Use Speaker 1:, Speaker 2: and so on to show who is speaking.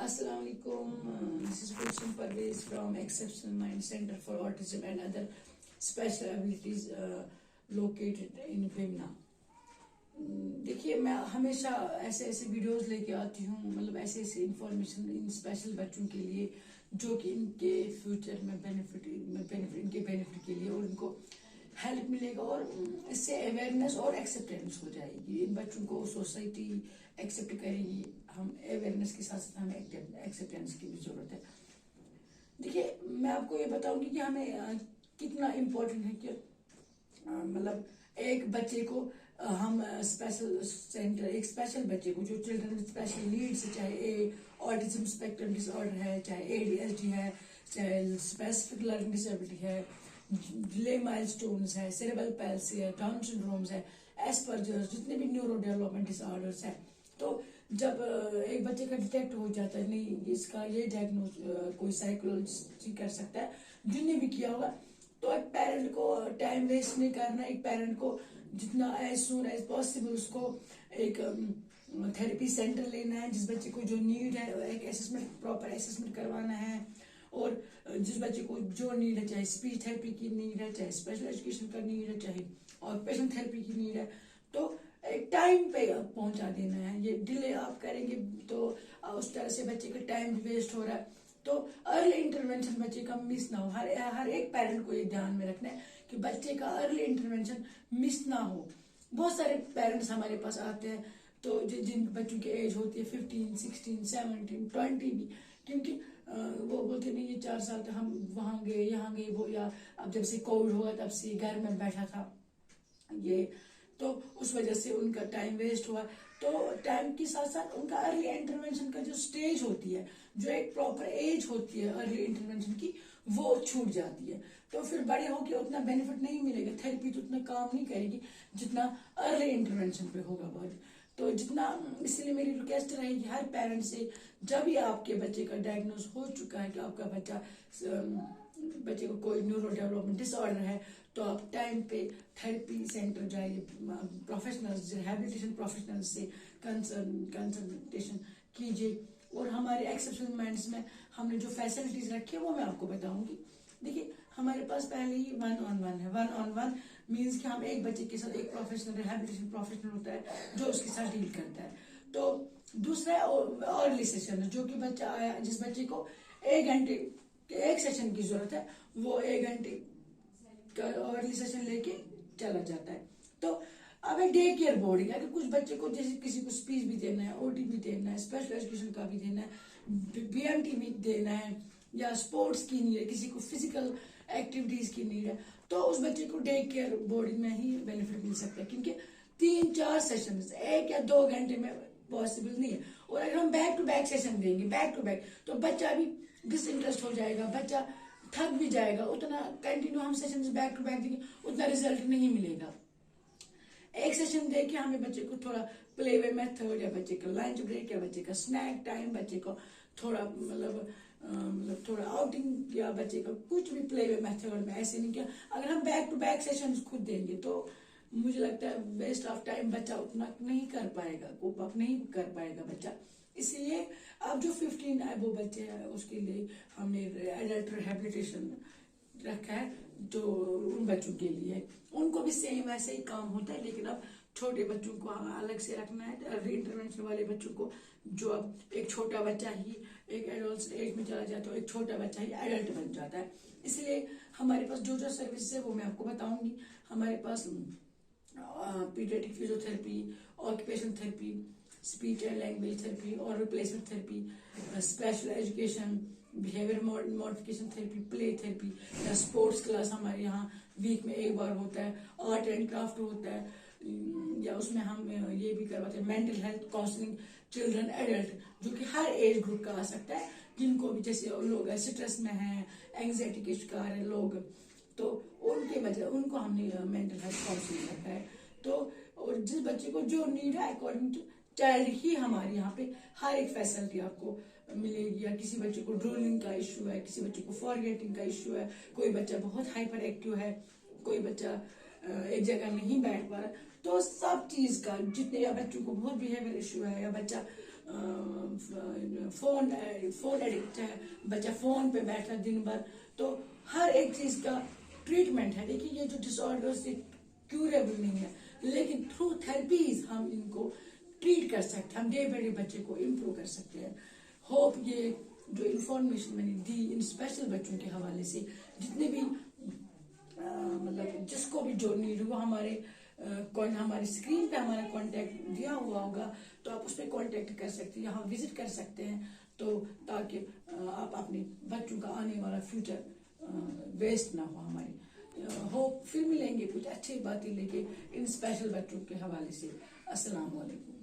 Speaker 1: Assalamu alaikum. This is Kulsum Parvez from Exceptional Mind Center for Autism and Other Special Abilities located in Vimna. देखिए, मैं हमेशा ऐसे ऐसे videos लेके आती हूँ, मतलब ऐसे ऐसे इंफॉर्मेशन इन स्पेशल बच्चों के लिए जो कि इनके फ्यूचर में इनके बेनिफिट के लिए और इनको हेल्प मिलेगा और इससे अवेयरनेस और एक्सेप्टेंस हो जाएगी। इन बच्चों को सोसाइटी एक्सेप्ट करेगी। हम अवेयरनेस के साथ साथ हमें एक्सेप्टेंस की भी जरूरत है। देखिए, मैं आपको ये बताऊंगी कि हमें कितना इम्पोर्टेंट है कि मतलब एक बच्चे को हम स्पेशल सेंटर, एक स्पेशल बच्चे को जो चिल्ड्रन स्पेशल नीड्स, चाहे ऑटिज्म स्पेक्ट्रम डिसऑर्डर है, चाहे ADHD है, चाहे स्पेसिफिक लर्निंग डिसेबिलिटी है, डिले माइलस्टोन्स है, सेरेब्रल पैल्सी है, डाउन सिंड्रोम्स है, एस्पर्जर्स, जितने भी न्यूरो डेवलपमेंट डिसऑर्डर्स है, तो जब एक बच्चे का डिटेक्ट हो जाता है, नहीं इसका ये डायग्नोज कोई साइकोलॉजिस्ट कर सकता है, जिनने भी किया होगा, तो एक पेरेंट को टाइम वेस्ट नहीं करना। एक पेरेंट को जितना एज सुन एज पॉसिबल उसको एक थेरेपी सेंटर लेना है। जिस बच्चे को जो नीड है, एक असेसमेंट, प्रॉपर असेसमेंट करवाना है। और जिस बच्चे को जो नीड है, चाहे स्पीच थेरेपी की नीड है, चाहे स्पेशल एजुकेशन का नीड है, चाहे ऑक्यूपेशन थेरेपी की नीड है, तो एक टाइम पे पहुंचा देना है। ये डिले आप करेंगे तो उस तरह से बच्चे का टाइम वेस्ट हो रहा है। तो अर्ली इंटरवेंशन बच्चे का मिस ना हो। हर एक पेरेंट को ये ध्यान में रखना है कि बच्चे का अर्ली इंटरवेंशन मिस ना हो। बहुत सारे पेरेंट्स हमारे पास आते हैं तो जिन बच्चों की एज होती है 15, 16, 17, 20 भी, क्योंकि वो बोलते नहीं ये 4 साल तक हम वहां गए यहाँ गए, वो या अब जब से कोविड हुआ तब से घर में बैठा था ये, तो उस वजह से उनका टाइम वेस्ट हुआ। तो टाइम के साथ साथ उनका अर्ली इंटरवेंशन का जो स्टेज होती है, जो एक प्रॉपर एज होती है अर्ली इंटरवेंशन की, वो छूट जाती है। तो फिर बड़े होके उतना बेनिफिट नहीं मिलेगा। थेरेपी तो उतना काम नहीं करेगी जितना अर्ली इंटरवेंशन पे होगा बहुत। तो जितना, इसलिए मेरी रिक्वेस्ट रहेगी हर पेरेंट से, जब भी आपके बच्चे का डायग्नोज हो चुका है कि आपका बच्चे को कोई न्यूरो डेवलपमेंट डिसऑर्डर है, तो आप टाइम पे थेरेपी सेंटर जाइए, प्रोफेशनल्स, रिहैबिलिटेशन प्रोफेशनल्स से कंसल्टेशन कीजिए। और हमारे एक्सेप्शनल माइंड्स में हमने जो फैसिलिटीज रखी है वो मैं आपको बताऊंगी। देखिए, हमारे पास पहले ही 1-on-1 है। 1-on-1 मीन्स कि हम एक बच्चे के साथ एक प्रोफेशनल, रिहैबिलिटेशन प्रोफेशनल होता है जो उसके साथ डील करता है। तो दूसरा अर्ली सेशन, जो कि बच्चा आया, जिस बच्चे को 1 घंटे एक सेशन की जरूरत है, वो 1 घंटे का अर्ली सेशन लेके चला जाता है। तो अब एक डे केयर बोर्डिंग, अगर कुछ बच्चे को, जैसे किसी को स्पीच भी देना है, OT भी देना है, स्पेशल एजुकेशन का भी देना है, BMT भी देना है, या स्पोर्ट्स की नीड है, किसी को फिजिकल एक्टिविटीज की नीड है, तो उस बच्चे को डे केयर बोर्डिंग में ही बेनिफिट मिल सकता है। क्योंकि 3-4 सेशन 1 या 2 घंटे में पॉसिबल नहीं है। और अगर हम बैक टू बैक सेशन देंगे, बैक टू बैक, तो बच्चा भी डिसइंटरेस्ट हो जाएगा, बच्चा थक भी जाएगा। उतना कंटिन्यू हम सेशन बैक टू बैक देंगे, उतना रिजल्ट नहीं मिलेगा। एक सेशन देके हमें बच्चे को थोड़ा प्ले वे मेथड, या बच्चे का लंच ब्रेक, या बच्चे का स्नैक टाइम, बच्चे को थोड़ा मतलब थोड़ा आउटिंग, या बच्चे का कुछ भी प्ले वे मेथड में, ऐसे नहीं किया। अगर हम बैक टू बैक सेशन खुद देंगे तो मुझे लगता है वेस्ट ऑफ टाइम, बच्चा उतना नहीं कर पाएगा, कोप अप नहीं कर पाएगा बच्चा। इसलिए अब जो 15 अबव बच्चे हैं उसके लिए हमने एडल्ट रिहैबिलिटेशन रखा है, जो उन बच्चों के लिए, उनको भी सेम ऐसे ही काम होता है, लेकिन अब छोटे बच्चों को अलग से रखना है। अर्ली इंटरवेंशन वाले बच्चों को, जो अब एक छोटा बच्चा ही एक एडल्ट एज में चला जाता है, एक छोटा बच्चा ही एडल्ट बन जाता है। इसलिए हमारे पास जो जो सर्विस है वो मैं आपको बताऊंगी। हमारे पास paediatric physiotherapy, occupation therapy, speech and language therapy और replacement therapy, special education, behaviour modification therapy, play therapy, या स्पोर्ट्स क्लास हमारे यहाँ वीक में 1 बार होता है, आर्ट एंड क्राफ्ट होता है, या उसमें हम ये भी करवाते हैं mental health counselling, children adult, जो कि हर एज ग्रुप का आ सकता है, जिनको भी, जैसे लोग स्ट्रेस में हैं, एंग्जाइटी के शिकार है लोग, तो उनके वजह उनको हमने मेंटल हेल्थ काउंसलिंग रखा है। तो और जिस बच्चे को जो नीड है अकॉर्डिंग टू चाइल्ड ही हमारे यहाँ पे हर एक फैसिलिटी आपको मिलेगी। या किसी बच्चे को ड्रोलिंग का इश्यू है, किसी बच्चे को फॉरगेटिंग का इश्यू है, कोई बच्चा बहुत हाइपर एक्टिव है, कोई बच्चा एक जगह नहीं बैठ पा रहा, तो सब चीज का, जितने, या बच्चों को बहुत बिहेवियर इश्यू है, या बच्चा फोन एडिक्ट है, बच्चा फोन पे बैठा दिन भर, तो हर एक चीज का ट्रीटमेंट है। देखिए ये जो डिसऑर्डर्स क्यूरेबल नहीं है, लेकिन थ्रू थेरेपीज हम इनको ट्रीट कर सकते हैं, हम डे बाई डे बच्चे को इम्प्रूव कर सकते हैं। होप ये जो इंफॉर्मेशन मैंने दी इन स्पेशल बच्चों के हवाले से, जितने भी मतलब जिसको भी जो नीड हुआ, हमारे स्क्रीन पे हमारा कांटेक्ट दिया हुआ होगा, तो आप उस पर कांटेक्ट कर सकते हैं, यहाँ विजिट कर सकते हैं, तो ताकि आप अपने बच्चों का आने वाला फ्यूचर वेस्ट ना हो। हमारी होप फिर मिलेंगे कुछ अच्छी बातें लेके इन स्पेशल बच्चों के हवाले से। अस्सलाम वालेकुम।